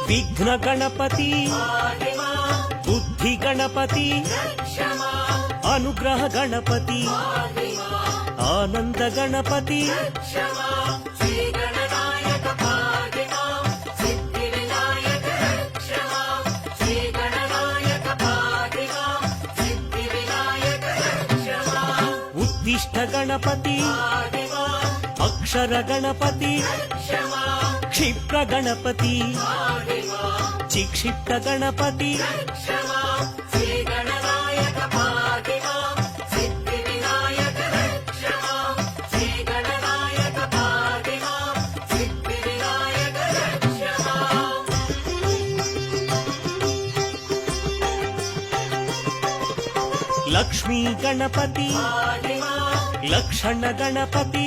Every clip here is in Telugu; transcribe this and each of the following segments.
విఘ్న గణపతి బుద్ధి గణపతి అనుగ్రహ గణపతి ఆనంద గణపతి ఉద్దిష్ట గణపతి అక్షర గణపతి క్షిప్ర గణపతి చిక్షిప్త గణపతి లక్ష్మీ గణపతి లక్షణ గణపతి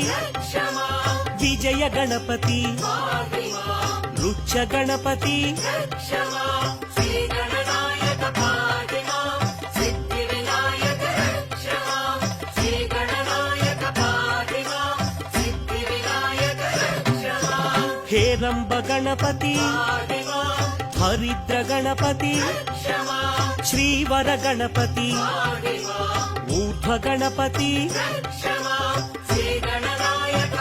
విజయ గణపతి రుచ గణపతి హేరంబ గణపతి హరిద్ర గణపతి శ్రీవర గణపతి ఊర్ధ్వ గణపతి శ్రీ గణనాయక